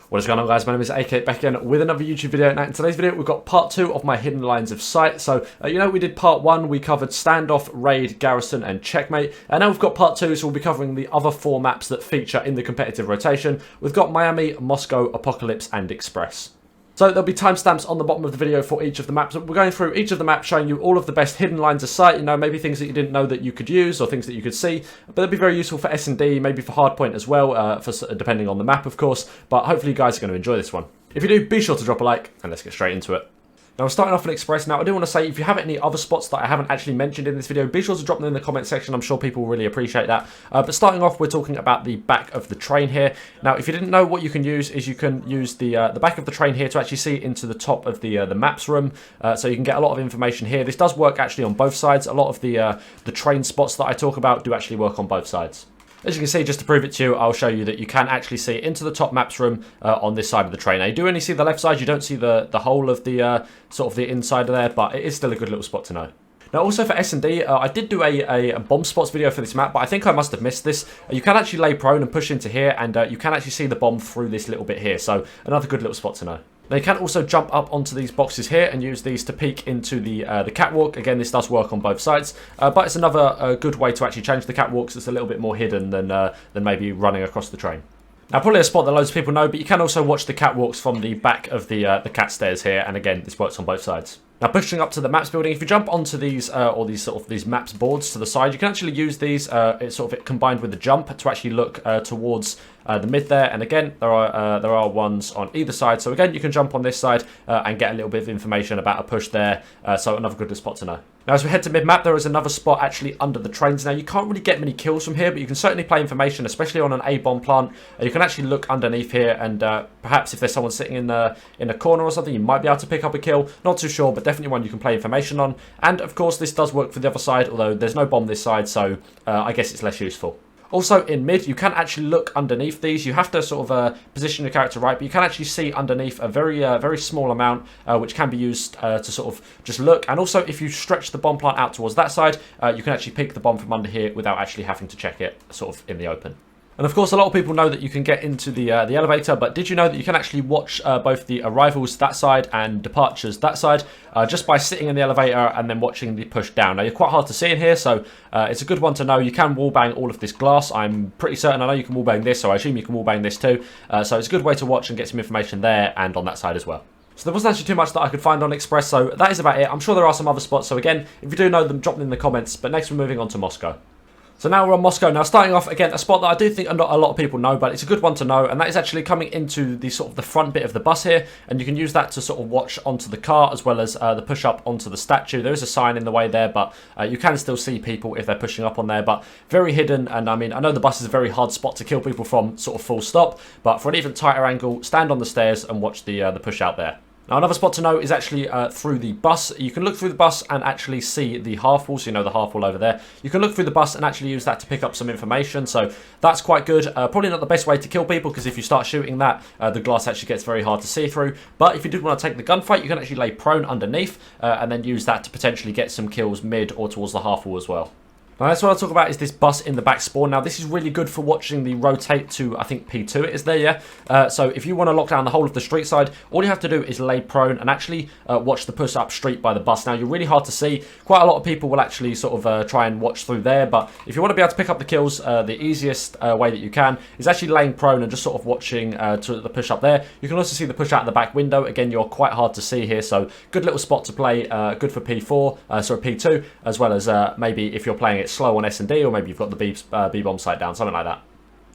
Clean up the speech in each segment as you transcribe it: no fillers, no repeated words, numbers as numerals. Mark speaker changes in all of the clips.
Speaker 1: What is going on, guys? My name is AK back again with another YouTube video. Now in today's video we've got part 2 of my hidden lines of sight. So we did part 1, we covered standoff, raid, garrison and checkmate, and now we've got part 2, so we'll be covering the other 4 maps that feature in the competitive rotation. We've got Miami, Moscow, Apocalypse and Express. So there'll be timestamps on the bottom of the video for each of the maps. We're going through each of the maps, showing you all of the best hidden lines of sight, maybe things that you didn't know that you could use or things that you could see. But they'll be very useful for S&D, maybe for hardpoint as well, depending on the map, of course. But hopefully you guys are going to enjoy this one. If you do, be sure to drop a like, and let's get straight into it. Now, we're starting off in Express. Now, I do want to say, if you have any other spots that I haven't actually mentioned in this video, be sure to drop them in the comment section. I'm sure people will really appreciate that. But starting off, we're talking about the back of the train here. Now, if you didn't know, what you can use is you can use the back of the train here to actually see into the top of the maps room. So you can get a lot of information here. This does work actually on both sides. A lot of the train spots that I talk about do actually work on both sides. As you can see, just to prove it to you, I'll show you that you can actually see into the top maps room on this side of the train. Now, you do only see the left side. You don't see the whole of the sort of the inside there, but it is still a good little spot to know. Now, also for S&D, I did do a bomb spots video for this map, but I think I must have missed this. You can actually lay prone and push into here, and you can actually see the bomb through this little bit here. So another good little spot to know. Now, you can also jump up onto these boxes here and use these to peek into the catwalk. Again, this does work on both sides, but it's another good way to actually change the catwalks. It's a little bit more hidden than maybe running across the train. Now, probably a spot that loads of people know, but you can also watch the catwalks from the back of the cat stairs here, and again, this works on both sides. Now, pushing up to the maps building, if you jump onto these these maps boards to the side, you can actually use these it's sort of combined with the jump to actually look towards the mid there. And again, there are ones on either side. So again, you can jump on this side and get a little bit of information about a push there. So another good spot to know. Now, as we head to mid-map, there is another spot actually under the trains. Now, you can't really get many kills from here, but you can certainly play information, especially on an A-bomb plant. You can actually look underneath here, and perhaps if there's someone sitting in a corner or something, you might be able to pick up a kill. Not too sure, but definitely one you can play information on. And, of course, this does work for the other side, although there's no bomb this side, so I guess it's less useful. Also, in mid, you can actually look underneath these. You have to sort of position your character right, but you can actually see underneath a very small amount, which can be used to sort of just look. And also, if you stretch the bomb plant out towards that side, you can actually pick the bomb from under here without actually having to check it sort of in the open. And of course, a lot of people know that you can get into the elevator, but did you know that you can actually watch both the arrivals that side and departures that side just by sitting in the elevator and then watching the push down? Now, you're quite hard to see in here, so it's a good one to know. You can wallbang all of this glass. I'm pretty certain I know you can wallbang this, so I assume you can wallbang this too. So it's a good way to watch and get some information there and on that side as well. So there wasn't actually too much that I could find on Express, so that is about it. I'm sure there are some other spots, so again, if you do know them, drop them in the comments. But next we're moving on to Moscow. So now we're on Moscow. Now, starting off, again, a spot that I do think not a lot of people know, but it's a good one to know, and that is actually coming into the sort of the front bit of the bus here, and you can use that to sort of watch onto the car as well as the push up onto the statue. There is a sign in the way there, but you can still see people if they're pushing up on there, but very hidden. And I mean, I know the bus is a very hard spot to kill people from sort of full stop, but for an even tighter angle, stand on the stairs and watch the push out there. Now, another spot to know is actually through the bus. You can look through the bus and actually see the half wall, so you know the half wall over there. You can look through the bus and actually use that to pick up some information, so that's quite good. Probably not the best way to kill people, because if you start shooting that, the glass actually gets very hard to see through. But if you did want to take the gunfight, you can actually lay prone underneath and then use that to potentially get some kills mid or towards the half wall as well. Now, that's what I'll talk about is this bus in the back spawn. Now, this is really good for watching the rotate to, I think, P2 it is there, yeah? So if you want to lock down the whole of the street side, all you have to do is lay prone and actually watch the push up street by the bus. Now, you're really hard to see. Quite a lot of people will actually sort of try and watch through there, but if you want to be able to pick up the kills, the easiest way that you can is actually laying prone and just sort of watching to the push up there. You can also see the push out the back window. Again, you're quite hard to see here, so good little spot to play, good for P4, sorry, P2, as well as maybe if you're playing it slow on S&D, or maybe you've got the B-bomb sight down, something like that.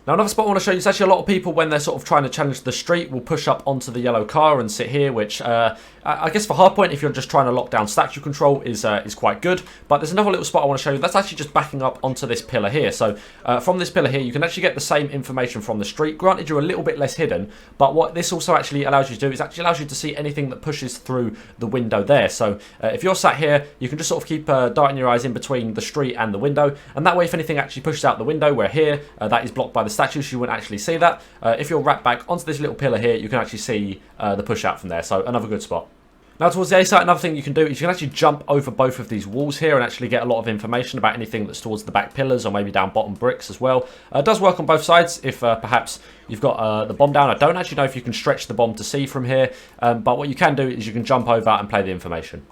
Speaker 1: Now, another spot I want to show you is actually a lot of people, when they're sort of trying to challenge the street, will push up onto the yellow car and sit here, which I guess for hardpoint, if you're just trying to lock down statue control, is quite good. But there's another little spot I want to show you. That's actually just backing up onto this pillar here. So from this pillar here, you can actually get the same information from the street. Granted, you're a little bit less hidden, but what this also actually allows you to do is actually allows you to see anything that pushes through the window there. So if you're sat here, you can just sort of keep darting your eyes in between the street and the window, and that way, if anything actually pushes out the window, where here that is blocked by the statue, so you wouldn't actually see that. If you're wrapped back onto this little pillar here, you can actually see the push out from there. So another good spot. Now towards the A site, another thing you can do is you can actually jump over both of these walls here and actually get a lot of information about anything that's towards the back pillars or maybe down bottom bricks as well. It does work on both sides if perhaps you've got the bomb down. I don't actually know if you can stretch the bomb to see from here, but what you can do is you can jump over and play the information.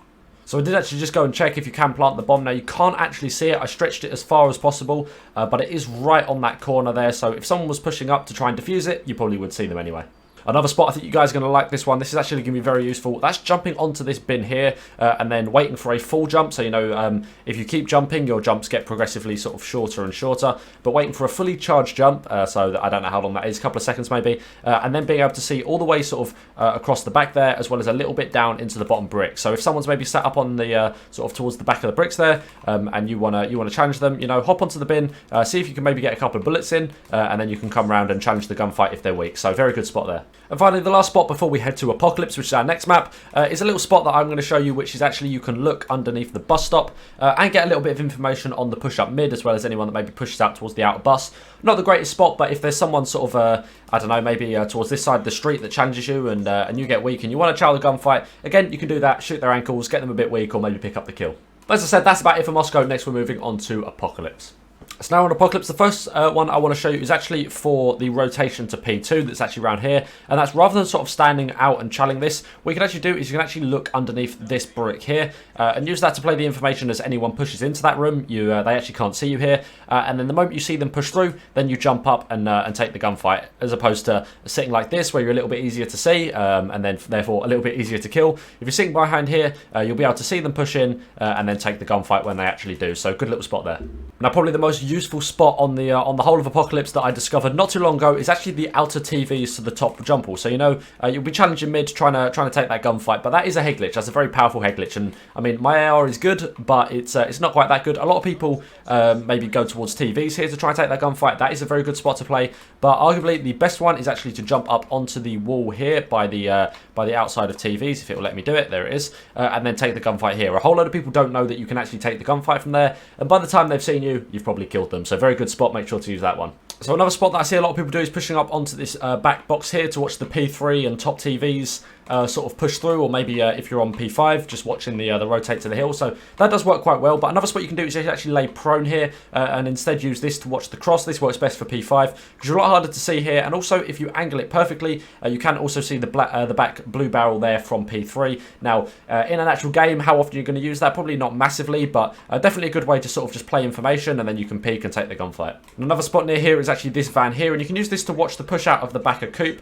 Speaker 1: So I did actually just go and check if you can plant the bomb. Now you can't actually see it. I stretched it as far as possible, but it is right on that corner there. So if someone was pushing up to try and defuse it, you probably would see them anyway. Another spot, I think you guys are going to like this one. This is actually going to be very useful. That's jumping onto this bin here and then waiting for a full jump. So, you know, if you keep jumping, your jumps get progressively sort of shorter and shorter. But waiting for a fully charged jump, so that I don't know how long that is, a couple of seconds maybe. And then being able to see all the way sort of across the back there, as well as a little bit down into the bottom brick. So if someone's maybe sat up on the sort of towards the back of the bricks there, and you wanna challenge them, you know, hop onto the bin, see if you can maybe get a couple of bullets in, and then you can come around and challenge the gunfight if they're weak. So very good spot there. And finally, the last spot before we head to Apocalypse, which is our next map, is a little spot that I'm going to show you, which is actually you can look underneath the bus stop and get a little bit of information on the push-up mid, as well as anyone that maybe pushes out towards the outer bus. Not the greatest spot, but if there's someone sort of, I don't know, maybe towards this side of the street that challenges you and you get weak and you want to challenge the gunfight, again, you can do that, shoot their ankles, get them a bit weak, or maybe pick up the kill. But as I said, that's about it for Moscow. Next, we're moving on to Apocalypse. So now on Apocalypse, the first one I want to show you is actually for the rotation to P2 that's actually around here. And that's rather than sort of standing out and challenging this, what you can actually do is you can actually look underneath this brick here and use that to play the information as anyone pushes into that room. They actually can't see you here. And then the moment you see them push through, then you jump up and take the gunfight, as opposed to sitting like this where you're a little bit easier to see and then therefore a little bit easier to kill. If you're sitting behind here, you'll be able to see them push in and then take the gunfight when they actually do. So good little spot there. Now probably the most useful spot on the whole of Apocalypse that I discovered not too long ago is actually the outer TVs to the top jump wall. So you know you'll be challenging mid trying to take that gunfight, but that is a head glitch. That's a very powerful head glitch, and I mean my AR is good, but it's not quite that good. A lot of people maybe go towards TVs here to try and take that gunfight. That is a very good spot to play, but arguably the best one is actually to jump up onto the wall here by the outside of TVs, if it will let me do it. There it is, and then take the gunfight here. A whole load of people don't know that you can actually take the gunfight from there, and by the time they've seen you, you've probably killed them. So very good spot, make sure to use that one. So another spot that I see a lot of people do is pushing up onto this back box here to watch the P3 and top TVs sort of push through, or maybe if you're on P5, just watching the rotate to the hill. So that does work quite well, but another spot you can do is actually lay prone here and instead use this to watch the cross. This works best for P5 because you're a lot harder to see here, and also if you angle it perfectly, you can also see the back blue barrel there from P3. Now, in an actual game, how often you're going to use that? Probably not massively, but definitely a good way to sort of just play information, and then you can peek and take the gunfight. And another spot near here is actually this van here, and you can use this to watch the push out of the back of Coupe.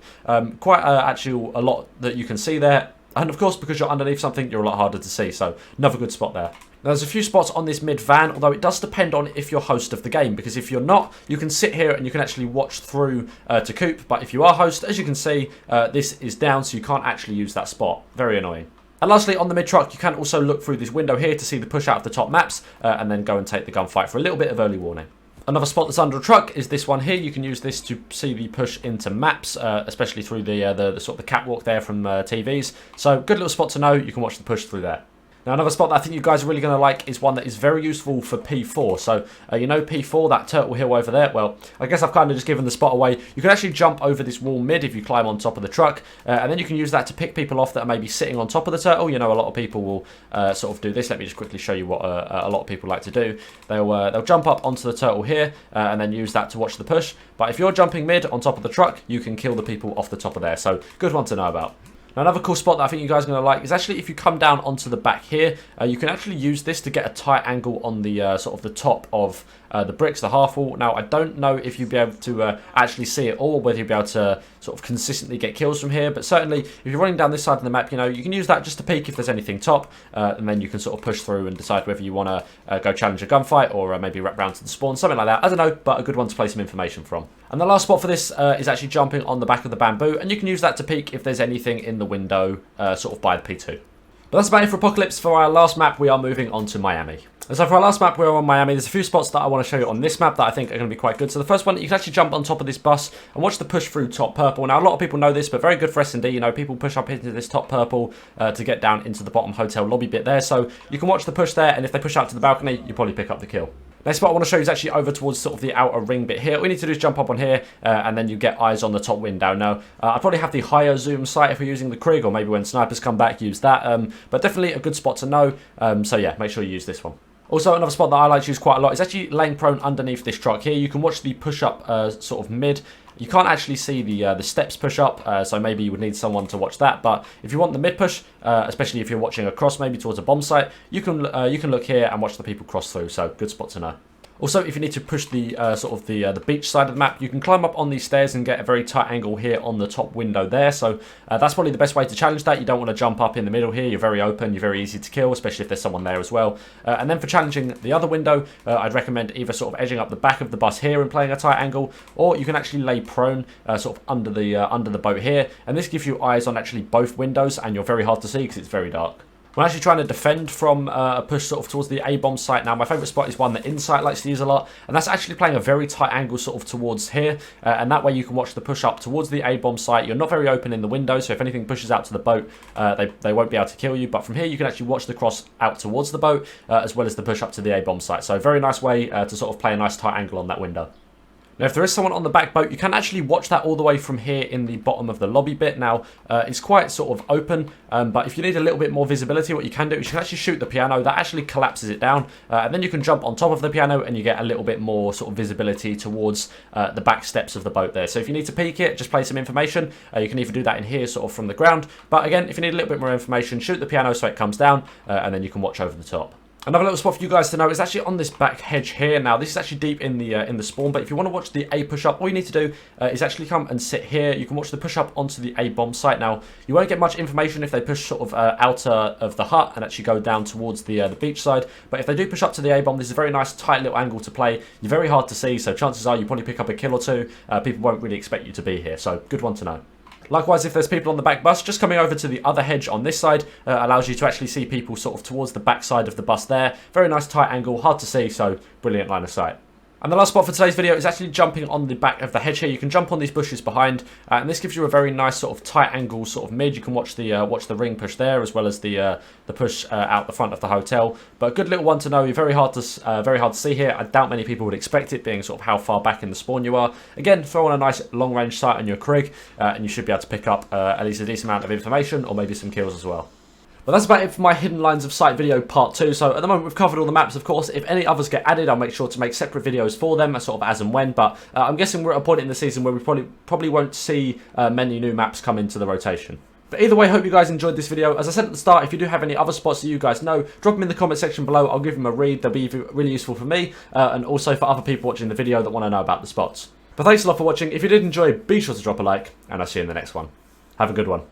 Speaker 1: Quite actually a lot that you can see there, and of course because you're underneath something, you're a lot harder to see, so another good spot there. Now, there's a few spots on this mid van, although it does depend on if you're host of the game, because if you're not, you can sit here and you can actually watch through to Coupe, but if you are host, as you can see, this is down, so you can't actually use that spot. Very annoying. And lastly, on the mid truck, you can also look through this window here to see the push out of the top maps, and then go and take the gunfight for a little bit of early warning. Another spot that's under a truck is this one here. You can use this to see the push into maps, especially through the sort of the catwalk there from TVs. So good little spot to know. You can watch the push through there. Now, another spot that I think you guys are really going to like is one that is very useful for P4. So, you know P4, that turtle hill over there? Well, I guess I've kind of just given the spot away. You can actually jump over this wall mid if you climb on top of the truck. And then you can use that to pick people off that are maybe sitting on top of the turtle. You know, a lot of people will sort of do this. Let me just quickly show you what a lot of people like to do. They'll jump up onto the turtle here and then use that to watch the push. But if you're jumping mid on top of the truck, you can kill the people off the top of there. So, good one to know about. Now, another cool spot that I think you guys are going to like is actually if you come down onto the back here, you can actually use this to get a tight angle on the sort of the top of the bricks, the half wall. Now, I don't know if you'll be able to actually see it all, whether you'll be able to sort of consistently get kills from here, but certainly if you're running down this side of the map, you know, you can use that just to peek if there's anything top, and then you can sort of push through and decide whether you want to go challenge a gunfight or maybe wrap round to the spawn, something like that. I don't know, but a good one to play some information from. And the last spot for this is actually jumping on the back of the bamboo, and you can use that to peek if there's anything in the window sort of by the P2. But that's about it for Apocalypse. For our last map, we are moving on to Miami. And so for our last map, we're on Miami. There's a few spots that I want to show you on this map that I think are going to be quite good. So the first one, you can actually jump on top of this bus and watch the push through top purple. Now, a lot of people know this, but very good for S&D. You know, people push up into this top purple to get down into the bottom hotel lobby bit there. So you can watch the push there, and if they push out to the balcony, you probably pick up the kill. Next spot I want to show you is actually over towards sort of the outer ring bit here. All you need to do is jump up on here, and then you get eyes on the top window. Now, I'd probably have the higher zoom sight if we're using the Krig, or maybe when snipers come back, use that. But definitely a good spot to know. So yeah, make sure you use this one. Also, another spot that I like to use quite a lot is actually laying prone underneath this truck here. You can watch the push-up sort of mid. You can't actually see the steps push up, so maybe you would need someone to watch that. But if you want the mid push, especially if you're watching across maybe towards a bomb site, you can look here and watch the people cross through. So good spot to know. Also, if you need to push the sort of the beach side of the map, you can climb up on these stairs and get a very tight angle here on the top window there. So that's probably the best way to challenge that. You don't want to jump up in the middle here. You're very open. You're very easy to kill, especially if there's someone there as well. And then for challenging the other window, I'd recommend either sort of edging up the back of the bus here and playing a tight angle, or you can actually lay prone sort of under the boat here. And this gives you eyes on actually both windows, and you're very hard to see because it's very dark. When actually trying to defend from a push sort of towards the A-bomb site now, my favourite spot is one that Insight likes to use a lot, and that's actually playing a very tight angle sort of towards here, and that way you can watch the push up towards the A-bomb site. You're not very open in the window, so if anything pushes out to the boat, they won't be able to kill you, but from here you can actually watch the cross out towards the boat, as well as the push up to the A-bomb site. So a very nice way to sort of play a nice tight angle on that window. Now, if there is someone on the back boat, you can actually watch that all the way from here in the bottom of the lobby bit. Now, it's quite sort of open, but if you need a little bit more visibility, what you can do is you can actually shoot the piano. That actually collapses it down, and then you can jump on top of the piano and you get a little bit more sort of visibility towards the back steps of the boat there. So if you need to peek it, just play some information. You can either do that in here sort of from the ground, but again, if you need a little bit more information, shoot the piano so it comes down, and then you can watch over the top. Another little spot for you guys to know is actually on this back hedge here. Now, this is actually deep in the spawn, but if you want to watch the A push-up, all you need to do is actually come and sit here. You can watch the push-up onto the A bomb site. Now, you won't get much information if they push sort of outer of the hut and actually go down towards the beach side, but if they do push up to the A bomb, this is a very nice tight little angle to play. You're very hard to see, so chances are you probably pick up a kill or two. People won't really expect you to be here, so good one to know. Likewise, if there's people on the back bus, just coming over to the other hedge on this side allows you to actually see people sort of towards the back side of the bus there. Very nice tight angle, hard to see, so brilliant line of sight. And the last spot for today's video is actually jumping on the back of the hedge here. You can jump on these bushes behind, and this gives you a very nice sort of tight angle sort of mid. You can watch the ring push there, as well as the push out the front of the hotel. But a good little one to know. You're very hard to see here. I doubt many people would expect it, being sort of how far back in the spawn you are. Again, throw on a nice long range sight on your Krig, and you should be able to pick up at least a decent amount of information, or maybe some kills as well. But that's about it for my Hidden Lines of Sight video part 2. So at the moment we've covered all the maps, of course. If any others get added, I'll make sure to make separate videos for them, sort of as and when. But I'm guessing we're at a point in the season where we probably won't see many new maps come into the rotation. But either way, hope you guys enjoyed this video. As I said at the start, if you do have any other spots that you guys know, drop them in the comment section below. I'll give them a read. They'll be really useful for me, and also for other people watching the video that want to know about the spots. But thanks a lot for watching. If you did enjoy, be sure to drop a like, and I'll see you in the next one. Have a good one.